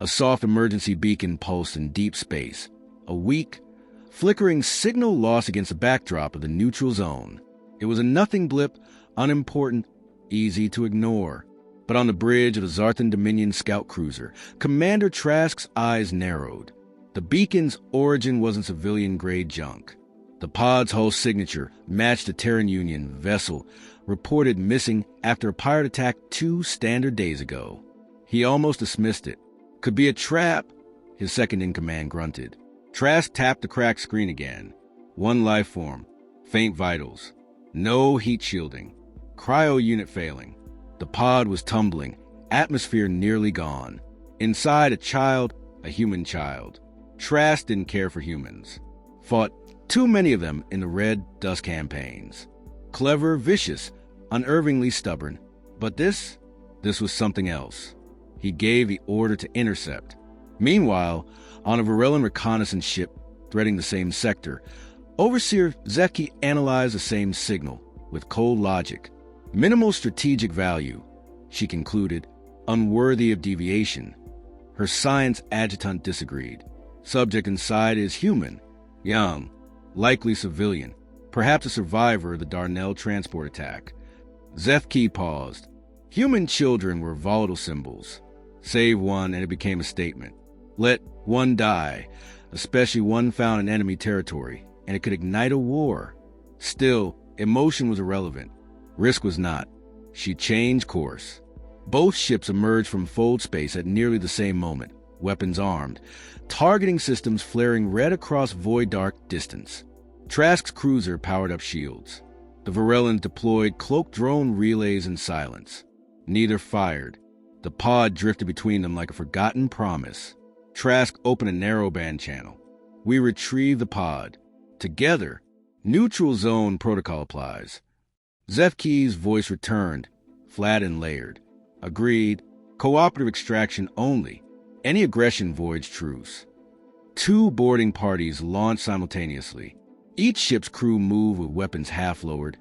A soft emergency beacon pulsed in deep space, a weak, flickering signal lost against the backdrop of the neutral zone. It was a nothing blip, unimportant, easy to ignore. But on the bridge of the Zarthan Dominion scout cruiser, Commander Trask's eyes narrowed. The beacon's origin wasn't civilian-grade junk. The pod's hull signature matched a Terran Union vessel reported missing after a pirate attack 2 standard days ago. He almost dismissed it. Could be a trap, his second-in-command grunted. Trask tapped the cracked screen again. One life form, faint vitals, no heat shielding, cryo unit failing. The pod was tumbling, atmosphere nearly gone. Inside, a human child. Trask didn't care for humans. Fought too many of them in the Red Dust campaigns. Clever, vicious, unervingly stubborn. But this was something else. He gave the order to intercept. Meanwhile, on a Varellan reconnaissance ship threading the same sector, Overseer Zeki analyzed the same signal with cold logic. Minimal strategic value, she concluded, unworthy of deviation. Her science adjutant disagreed. Subject inside is human, young, likely civilian, perhaps a survivor of the Darnell transport attack. Zefki paused. Human children were volatile symbols. Save one and it became a statement. Let one die, especially one found in enemy territory, and it could ignite a war. Still, emotion was irrelevant. Risk was not. She changed course. Both ships emerged from fold space at nearly the same moment, weapons armed, targeting systems flaring red across void-dark distance. Trask's cruiser powered up shields. The Varellans deployed cloaked drone relays in silence. Neither fired. The pod drifted between them like a forgotten promise. Trask opened a narrowband channel. We retrieved the pod. Together, neutral zone protocol applies. Zefki's voice returned, flat and layered. Agreed. Cooperative extraction only. Any aggression voids truce. 2 boarding parties launched simultaneously. Each ship's crew moved with weapons half-lowered,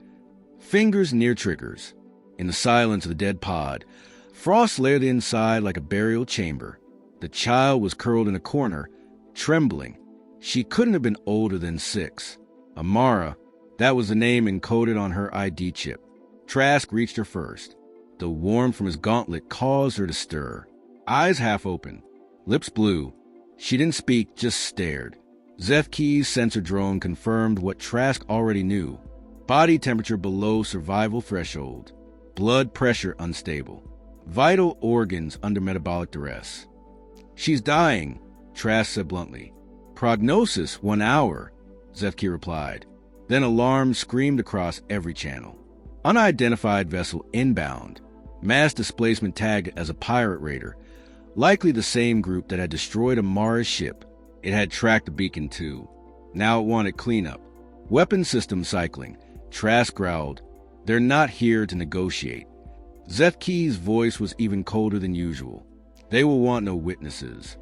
fingers near triggers. In the silence of the dead pod, frost layered inside like a burial chamber. The child was curled in a corner, trembling. She couldn't have been older than 6. Amara, that was the name encoded on her ID chip. Trask reached her first. The warmth from his gauntlet caused her to stir. Eyes half open, lips blue. She didn't speak, just stared. Zefki's sensor drone confirmed what Trask already knew. Body temperature below survival threshold. Blood pressure unstable. Vital organs under metabolic duress. She's dying, Trask said bluntly. Prognosis 1 hour, Zefki replied. Then alarm screamed across every channel. Unidentified vessel inbound. Mass displacement tagged as a pirate raider. Likely the same group that had destroyed Amara's ship. It had tracked the beacon too. Now it wanted cleanup. Weapon system cycling. Trask growled. They're not here to negotiate. Zefki's voice was even colder than usual. They will want no witnesses.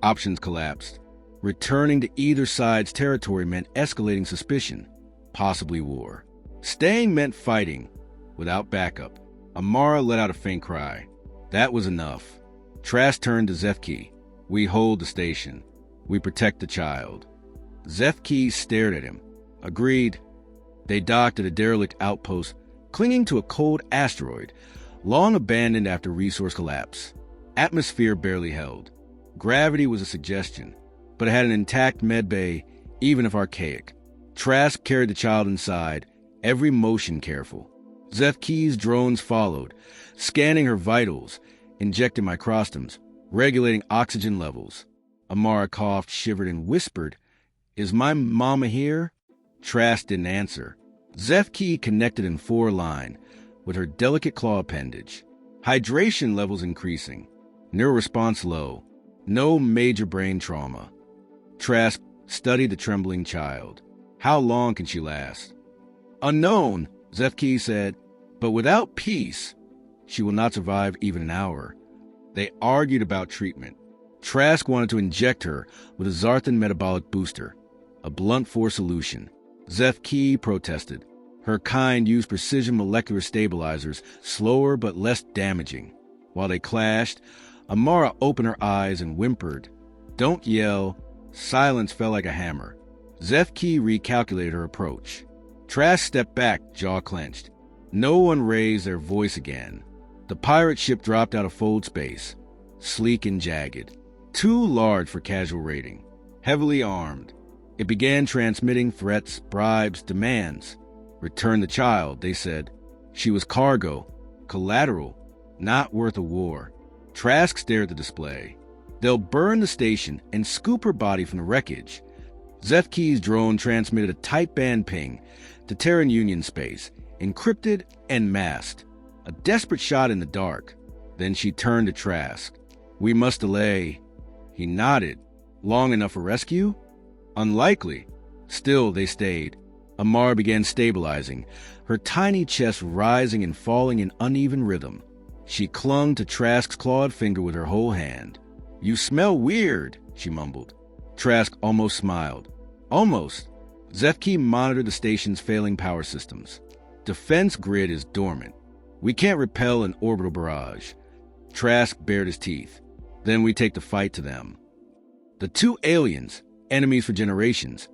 Options collapsed. Returning to either side's territory meant escalating suspicion, possibly war. Staying meant fighting, without backup. Amara let out a faint cry. That was enough. Trask turned to Zefki. We hold the station. We protect the child. Zefki stared at him. Agreed. They docked at a derelict outpost, clinging to a cold asteroid, long abandoned after resource collapse. Atmosphere barely held. Gravity was a suggestion, but it had an intact medbay, even if archaic. Trask carried the child inside, every motion careful. Zefki's drones followed, scanning her vitals, injecting microstoms, regulating oxygen levels. Amara coughed, shivered, and whispered, "Is my mama here?" Trask didn't answer. Zefki connected in 4-line, with her delicate claw appendage. Hydration levels increasing. Neuroresponse low. No major brain trauma. Trask studied the trembling child. How long can she last? Unknown, Zefki said, but without peace, she will not survive even an hour. They argued about treatment. Trask wanted to inject her with a Zarthan metabolic booster, a blunt force solution. Zefki protested. Her kind used precision molecular stabilizers, slower but less damaging. While they clashed, Amara opened her eyes and whimpered. Don't yell. Silence fell like a hammer. Zefki recalculated her approach. Trask stepped back, jaw clenched. No one raised their voice again. The pirate ship dropped out of fold space, sleek and jagged. Too large for casual raiding. Heavily armed. It began transmitting threats, bribes, demands. Return the child, they said. She was cargo, collateral, not worth a war. Trask stared at the display. They'll burn the station and scoop her body from the wreckage. Zefki's drone transmitted a tight band ping to Terran Union space, encrypted and masked. A desperate shot in the dark. Then she turned to Trask. We must delay. He nodded. Long enough for rescue? Unlikely. Still, they stayed. Amara began stabilizing, her tiny chest rising and falling in uneven rhythm. She clung to Trask's clawed finger with her whole hand. You smell weird, she mumbled. Trask almost smiled. Almost. Zefki monitored the station's failing power systems. Defense grid is dormant. We can't repel an orbital barrage. Trask bared his teeth. Then we take the fight to them. The two aliens, enemies for generations,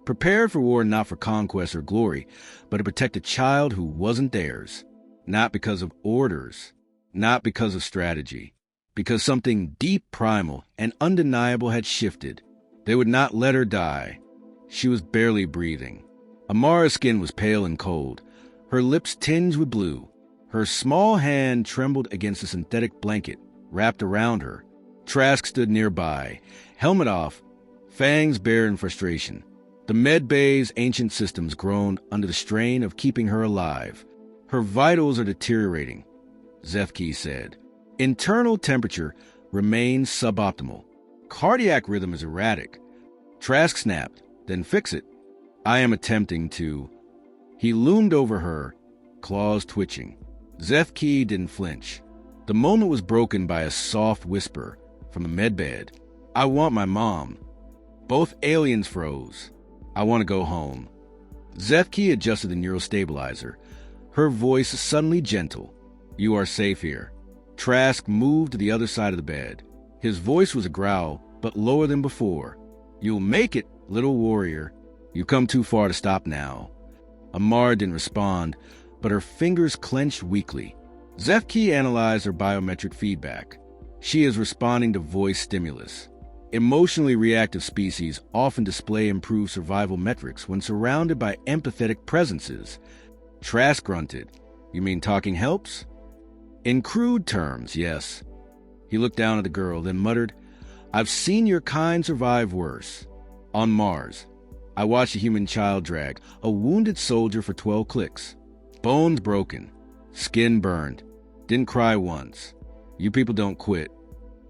prepared for war not for conquest or glory, but to protect a child who wasn't theirs. Not because of orders, not because of strategy, because something deep primal and undeniable had shifted. They would not let her die. She was barely breathing. Amara's skin was pale and cold, her lips tinged with blue. Her small hand trembled against the synthetic blanket wrapped around her. Trask stood nearby, helmet off, fangs bare in frustration. The med bay's ancient systems groaned under the strain of keeping her alive. Her vitals are deteriorating, Zefki said. Internal temperature remains suboptimal. Cardiac rhythm is erratic. Trask snapped, then fix it. I am attempting to. He loomed over her, claws twitching. Zefki didn't flinch. The moment was broken by a soft whisper from the medbed. I want my mom. Both aliens froze. I want to go home. Zefki adjusted the neural stabilizer, her voice suddenly gentle. You are safe here. Trask moved to the other side of the bed. His voice was a growl, but lower than before. You'll make it, little warrior. You've come too far to stop now. Amara didn't respond, but her fingers clenched weakly. Zefki analyzed her biometric feedback. She is responding to voice stimulus. Emotionally reactive species often display improved survival metrics when surrounded by empathetic presences. Trask grunted. You mean talking helps? In crude terms, yes. He looked down at the girl, then muttered, I've seen your kind survive worse. On Mars, I watched a human child drag a wounded soldier for 12 clicks. Bones broken, skin burned, didn't cry once. You people don't quit.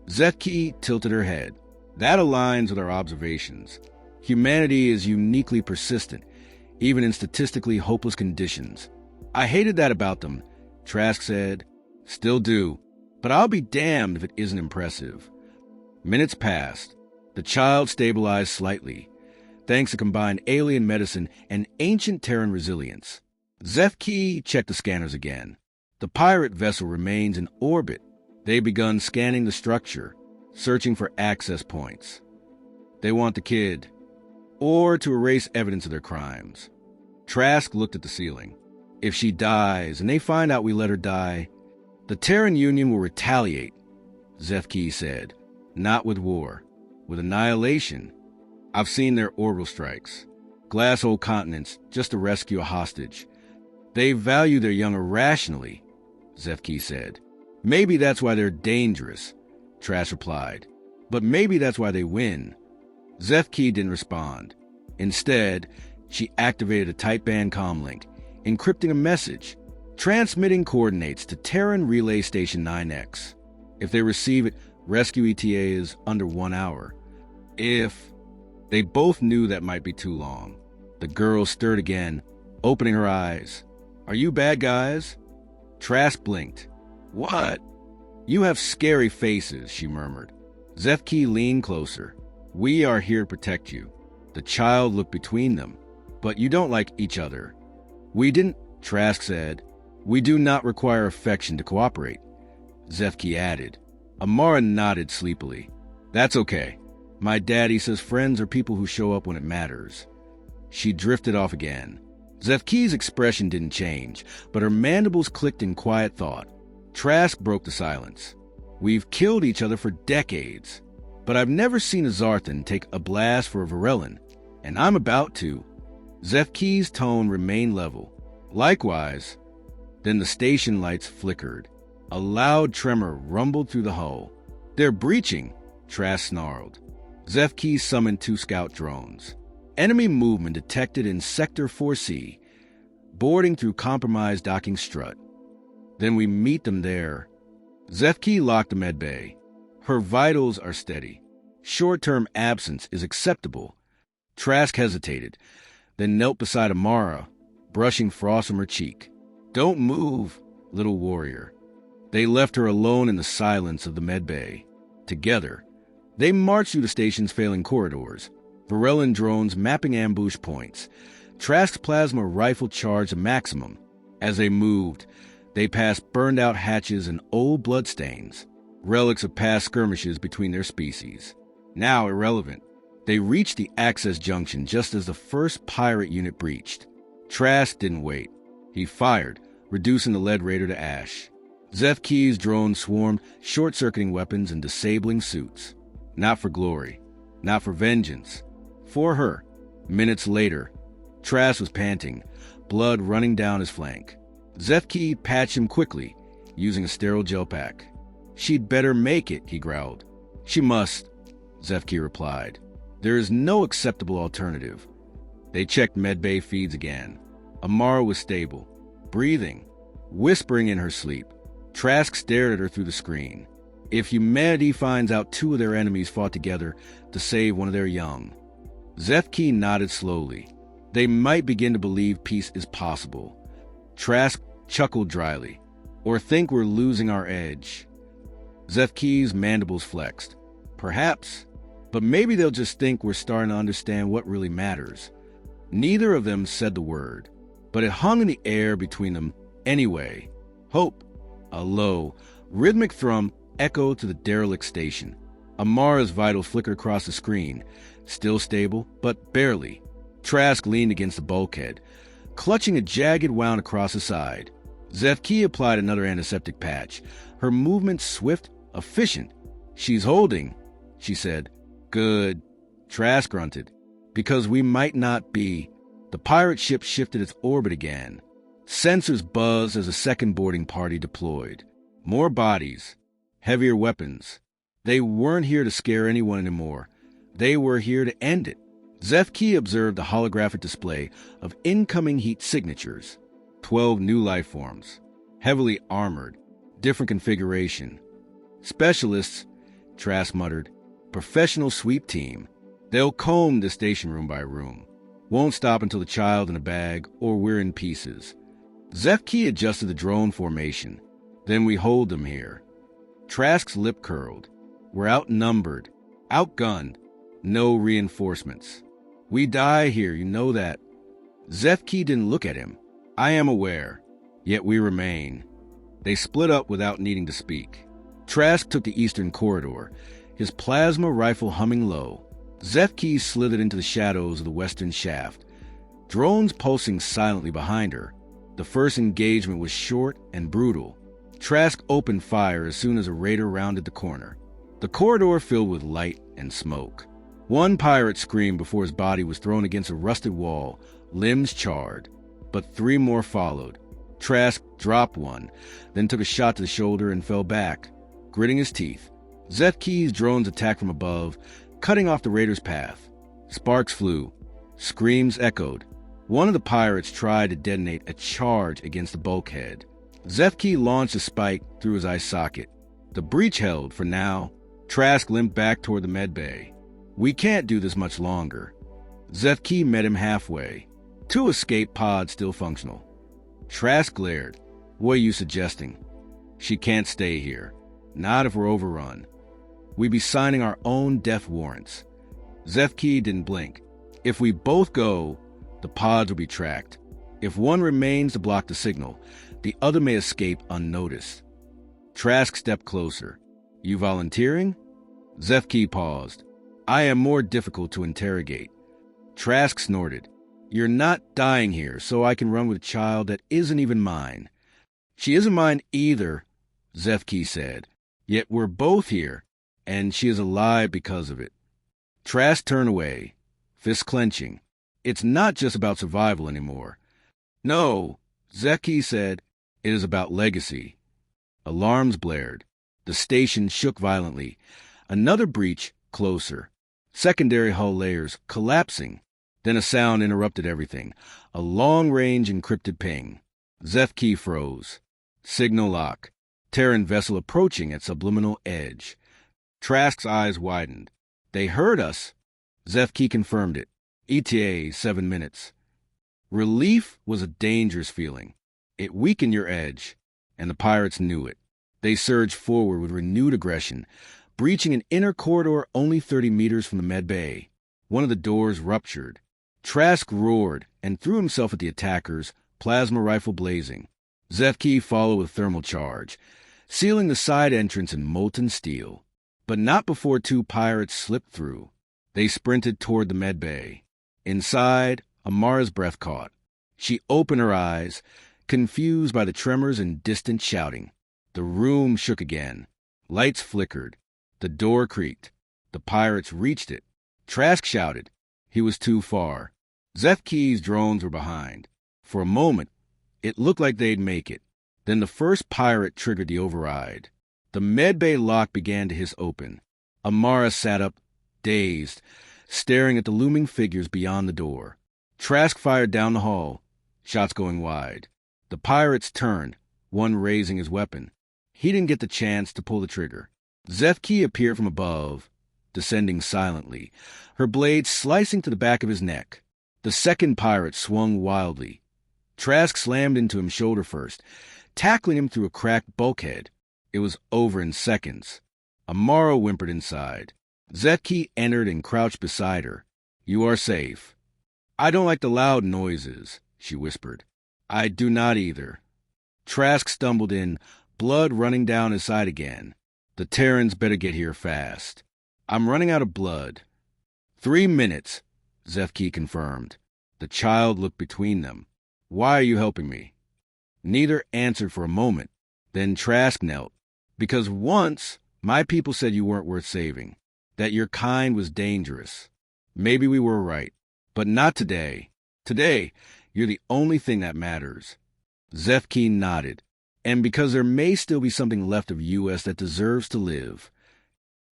Zefki tilted her head. That aligns with our observations. Humanity is uniquely persistent, even in statistically hopeless conditions. I hated that about them, Trask said. Still do, but I'll be damned if it isn't impressive. Minutes passed. The child stabilized slightly, thanks to combined alien medicine and ancient Terran resilience. Zefki checked the scanners again. The pirate vessel remains in orbit. They've begun scanning the structure, searching for access points. They want the kid, or to erase evidence of their crimes. Trask looked at the ceiling. If she dies, and they find out we let her die, the Terran Union will retaliate, Zefki said. Not with war, with annihilation. I've seen their orbital strikes. Glass whole continents just to rescue a hostage. They value their young irrationally, Zefki said. Maybe that's why they're dangerous, Trask replied. But maybe that's why they win. Zefki didn't respond. Instead, she activated a tight band comlink, encrypting a message, transmitting coordinates to Terran Relay Station 9X. If they receive it, rescue ETA is under 1 hour. If... They both knew that might be too long. The girl stirred again, opening her eyes. Are you bad guys? Trask blinked. What? You have scary faces, she murmured. Zefki leaned closer. We are here to protect you. The child looked between them. But you don't like each other. We didn't, Trask said. We do not require affection to cooperate. Zefki added. Amara nodded sleepily. That's okay. My daddy says friends are people who show up when it matters. She drifted off again. Zefki's expression didn't change, but her mandibles clicked in quiet thought. Trask broke the silence. We've killed each other for decades, but I've never seen a Zarthan take a blast for a Varellan, and I'm about to. Zefki's tone remained level. Likewise. Then the station lights flickered. A loud tremor rumbled through the hull. They're breaching, Trask snarled. Zefki summoned 2 scout drones. Enemy movement detected in Sector 4C, boarding through compromised docking strut. Then we meet them there. Zefki locked the medbay. Her vitals are steady. Short-term absence is acceptable. Trask hesitated, then knelt beside Amara, brushing frost from her cheek. Don't move, little warrior. They left her alone in the silence of the medbay. Together, they marched through the station's failing corridors, Varellan drones mapping ambush points. Trask's plasma rifle charged a maximum. As they moved, they passed burned-out hatches and old bloodstains, relics of past skirmishes between their species. Now irrelevant, they reached the access junction just as the first pirate unit breached. Trask didn't wait. He fired, reducing the lead raider to ash. Zefki's drones swarmed, short-circuiting weapons and disabling suits. Not for glory, not for vengeance. For her. Minutes later, Trask was panting, blood running down his flank. Zefki patched him quickly, using a sterile gel pack. She'd better make it, he growled. She must, Zefki replied. There is no acceptable alternative. They checked medbay feeds again. Amara was stable, breathing, whispering in her sleep. Trask stared at her through the screen. If humanity finds out 2 of their enemies fought together to save one of their young. Zefki nodded slowly. They might begin to believe peace is possible. Trask chuckled dryly. Or think we're losing our edge. Zefki's mandibles flexed. Perhaps, but maybe they'll just think we're starting to understand what really matters. Neither of them said the word, but it hung in the air between them anyway. Hope. A low, rhythmic thrum echoed to the derelict station. Amara's vitals flickered across the screen, still stable, but barely. Trask leaned against the bulkhead, clutching a jagged wound across the side. Zefki applied another antiseptic patch, her movement swift, efficient. She's holding, she said. Good. Trask grunted. Because we might not be. The pirate ship shifted its orbit again. Sensors buzzed as a second boarding party deployed. More bodies. Heavier weapons. They weren't here to scare anyone anymore. They were here to end it. Zefki observed the holographic display of incoming heat signatures. 12 new life forms. Heavily armored. Different configuration. Specialists, Trask muttered. Professional sweep team. They'll comb the station room by room. Won't stop until the child in a bag or we're in pieces. Zefki adjusted the drone formation. Then we hold them here. Trask's lip curled. We're outnumbered. Outgunned. No reinforcements. We die here, you know that. Zefki didn't look at him. I am aware. Yet we remain. They split up without needing to speak. Trask took the eastern corridor, his plasma rifle humming low. Zefki slithered into the shadows of the western shaft, drones pulsing silently behind her. The first engagement was short and brutal. Trask opened fire as soon as a raider rounded the corner. The corridor filled with light and smoke. One pirate screamed before his body was thrown against a rusted wall, limbs charred. But 3 more followed. Trask dropped one, then took a shot to the shoulder and fell back, gritting his teeth. Zefki's drones attacked from above, cutting off the raider's path. Sparks flew. Screams echoed. One of the pirates tried to detonate a charge against the bulkhead. Zefki launched a spike through his eye socket. The breach held for now. Trask limped back toward the medbay. We can't do this much longer. Zefki met him halfway. 2 escape pods still functional. Trask glared. What are you suggesting? She can't stay here. Not if we're overrun. We'd be signing our own death warrants. Zefki didn't blink. If we both go, the pods will be tracked. If one remains to block the signal, the other may escape unnoticed. Trask stepped closer. You volunteering? Zefki paused. I am more difficult to interrogate. Trask snorted. You're not dying here, so I can run with a child that isn't even mine. She isn't mine either, Zefki said. Yet we're both here, and she is alive because of it. Trask turned away, fists clenching. It's not just about survival anymore. No, Zefki said, it is about legacy. Alarms blared. The station shook violently. Another breach, closer. Secondary hull layers collapsing. Then a sound interrupted everything. A long-range encrypted ping. Zefki froze. Signal lock. Terran vessel approaching at subliminal edge. Trask's eyes widened. They heard us. Zefki confirmed it. ETA 7 minutes. Relief was a dangerous feeling. It weakened your edge, and the pirates knew it. They surged forward with renewed aggression, breaching an inner corridor only 30 meters from the med bay. One of the doors ruptured. Trask roared and threw himself at the attackers, plasma rifle blazing. Zefki followed with thermal charge, sealing the side entrance in molten steel. But not before two pirates slipped through. They sprinted toward the med bay. Inside, Amara's breath caught. She opened her eyes, confused by the tremors and distant shouting. The room shook again. Lights flickered. The door creaked. The pirates reached it. Trask shouted. He was too far. Zefki's drones were behind. For a moment, it looked like they'd make it. Then the first pirate triggered the override. The medbay lock began to hiss open. Amara sat up, dazed, staring at the looming figures beyond the door. Trask fired down the hall, shots going wide. The pirates turned, one raising his weapon. He didn't get the chance to pull the trigger. Zefki appeared from above, descending silently, her blade slicing to the back of his neck. The second pirate swung wildly. Trask slammed into him shoulder first, tackling him through a cracked bulkhead. It was over in seconds. Amara whimpered inside. Zefki entered and crouched beside her. You are safe. I don't like the loud noises, she whispered. I do not either. Trask stumbled in, blood running down his side again. The Terrans better get here fast. I'm running out of blood. 3 minutes, Zefki confirmed. The child looked between them. Why are you helping me? Neither answered for a moment. Then Trask knelt. Because once, my people said you weren't worth saving, that your kind was dangerous. Maybe we were right, but not today. Today, you're the only thing that matters. Zefki nodded. And because there may still be something left of U.S. that deserves to live.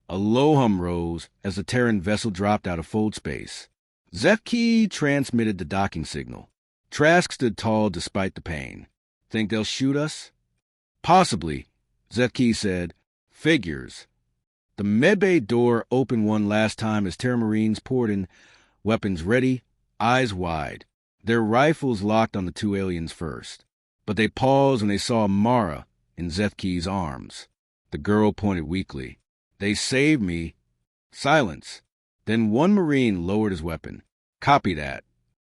A low hum rose as the Terran vessel dropped out of fold space. Zefki transmitted the docking signal. Trask stood tall despite the pain. Think they'll shoot us? Possibly, Zefki said. Figures. The medbay door opened one last time as Terran Marines poured in, weapons ready, eyes wide. Their rifles locked on the two aliens first. But they paused when they saw Mara in Zefki's arms. The girl pointed weakly. They saved me. Silence. Then one Marine lowered his weapon. Copy that.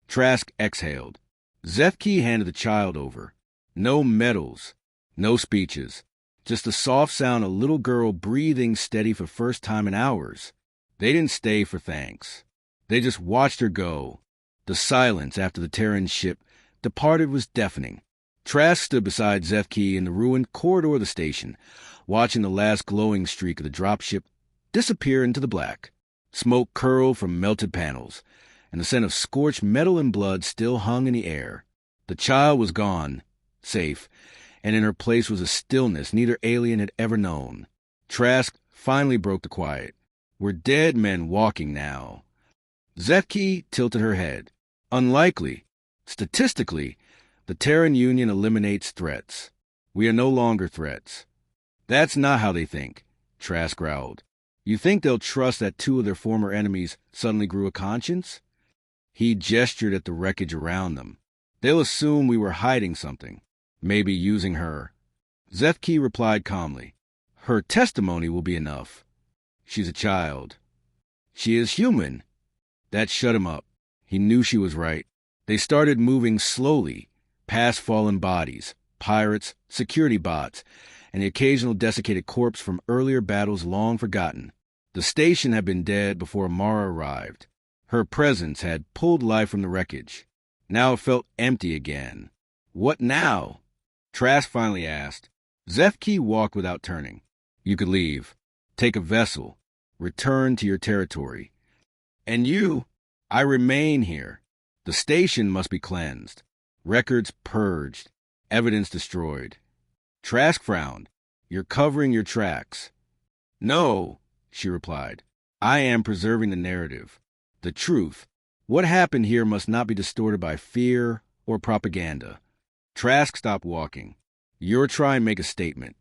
Trask exhaled. Zefki handed the child over. No medals. No speeches. Just the soft sound of a little girl breathing steady for first time in hours. They didn't stay for thanks. They just watched her go. The silence after the Terran ship departed was deafening. Trask stood beside Zefki in the ruined corridor of the station, watching the last glowing streak of the dropship disappear into the black. Smoke curled from melted panels, and the scent of scorched metal and blood still hung in the air. The child was gone, safe, and in her place was a stillness neither alien had ever known. Trask finally broke the quiet. We're dead men walking now. Zefki tilted her head. Unlikely. Statistically, the Terran Union eliminates threats. We are no longer threats. That's not how they think, Trask growled. You think they'll trust that two of their former enemies suddenly grew a conscience? He gestured at the wreckage around them. They'll assume we were hiding something, maybe using her. Zefki replied calmly. Her testimony will be enough. She's a child. She is human. That shut him up. He knew she was right. They started moving slowly, past fallen bodies, pirates, security bots, and the occasional desiccated corpse from earlier battles long forgotten. The station had been dead before Amara arrived. Her presence had pulled life from the wreckage. Now it felt empty again. What now? Trask finally asked. Zefki walked without turning. You could leave. Take a vessel. Return to your territory. And you? I remain here. The station must be cleansed. Records purged. Evidence destroyed. Trask frowned. You're covering your tracks. No, she replied. I am preserving the narrative. The truth. What happened here must not be distorted by fear or propaganda. Trask stopped walking. You're trying to make a statement.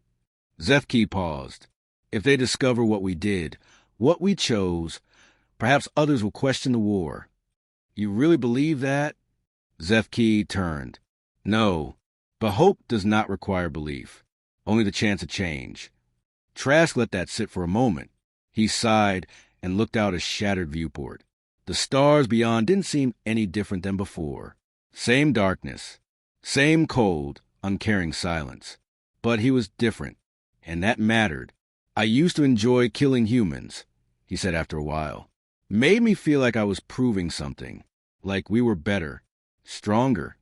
Zefki paused. If they discover what we did, what we chose, perhaps others will question the war. You really believe that? Zefki turned. No, but hope does not require belief, only the chance of change. Trask let that sit for a moment. He sighed and looked out a shattered viewport. The stars beyond didn't seem any different than before. Same darkness, same cold, uncaring silence. But he was different, and that mattered. I used to enjoy killing humans, he said after a while. Made me feel like I was proving something, like we were better, stronger.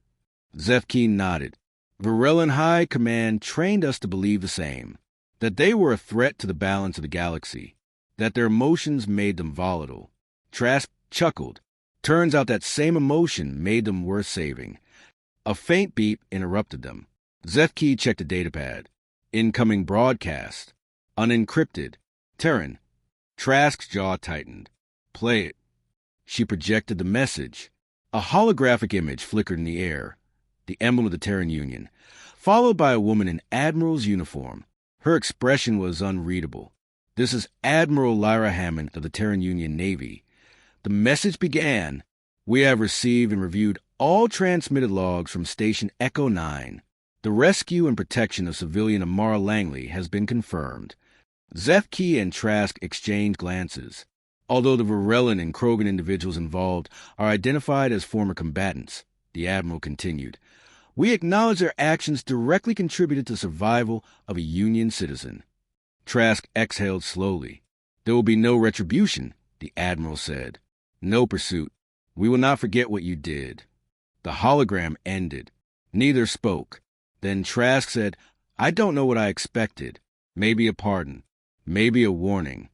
Zefki nodded. Varellan High Command trained us to believe the same, that they were a threat to the balance of the galaxy, that their emotions made them volatile. Trask chuckled. Turns out that same emotion made them worth saving. A faint beep interrupted them. Zefki checked a datapad. Incoming broadcast. Unencrypted. Terran. Trask's jaw tightened. Play it. She projected the message. A holographic image flickered in the air, the emblem of the Terran Union, followed by a woman in Admiral's uniform. Her expression was unreadable. This is Admiral Lyra Hammond of the Terran Union Navy. The message began, We have received and reviewed all transmitted logs from Station Echo 9. The rescue and protection of civilian Amara Langley has been confirmed. Zefki and Trask exchanged glances. Although the Varellan and Krogan individuals involved are identified as former combatants, the Admiral continued, we acknowledge their actions directly contributed to the survival of a Union citizen. Trask exhaled slowly. There will be no retribution, the Admiral said. No pursuit. We will not forget what you did. The hologram ended. Neither spoke. Then Trask said, I don't know what I expected. Maybe a pardon. Maybe a warning.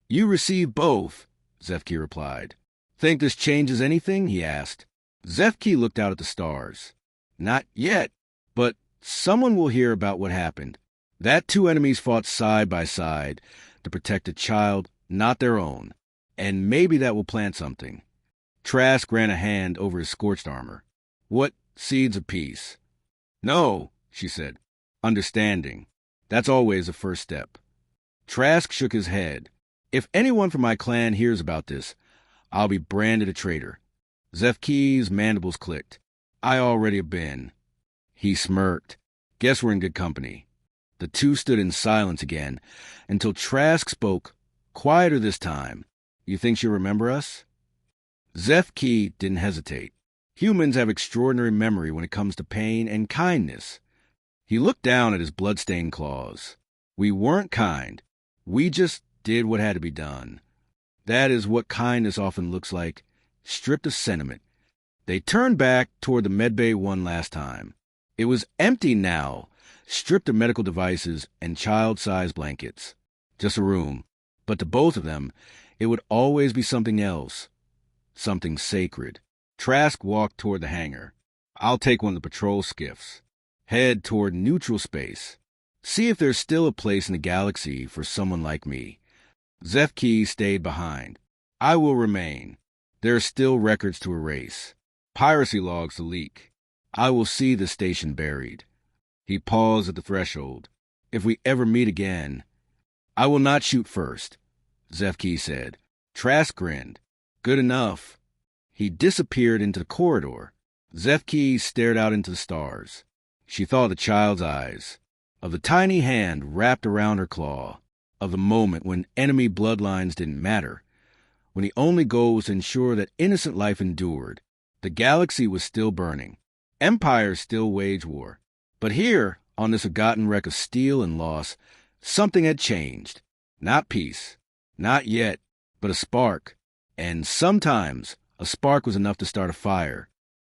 You received both, Zefki replied. Think this changes anything? He asked. Zefki looked out at the stars. Not yet, but someone will hear about what happened. That two enemies fought side by side to protect a child, not their own. And maybe that will plant something. Trask ran a hand over his scorched armor. What seeds of peace? No, she said. Understanding. That's always the first step. Trask shook his head. If anyone from my clan hears about this, I'll be branded a traitor. Zefki's mandibles clicked. I already have been. He smirked. Guess we're in good company. The two stood in silence again, until Trask spoke, quieter this time. You think she'll remember us? Zefki didn't hesitate. Humans have extraordinary memory when it comes to pain and kindness. He looked down at his blood-stained claws. We weren't kind. We just did what had to be done. That is what kindness often looks like, stripped of sentiment. They turned back toward the medbay one last time. It was empty now, stripped of medical devices and child-sized blankets. Just a room. But to both of them, it would always be something else. Something sacred. Trask walked toward the hangar. I'll take one of the patrol skiffs. Head toward neutral space. See if there's still a place in the galaxy for someone like me. Zefki stayed behind. I will remain. There are still records to erase. Piracy logs to leak. I will see the station buried. He paused at the threshold. If we ever meet again. I will not shoot first, Zefki said. Trask grinned. Good enough. He disappeared into the corridor. Zefki stared out into the stars. She thought of the child's eyes, of the tiny hand wrapped around her claw, of the moment when enemy bloodlines didn't matter, when the only goal was to ensure that innocent life endured. The galaxy was still burning. Empires still waged war. But here, On this forgotten wreck of steel and loss, something had changed. Not peace. Not yet, but a spark. And sometimes a spark was enough to start a fire.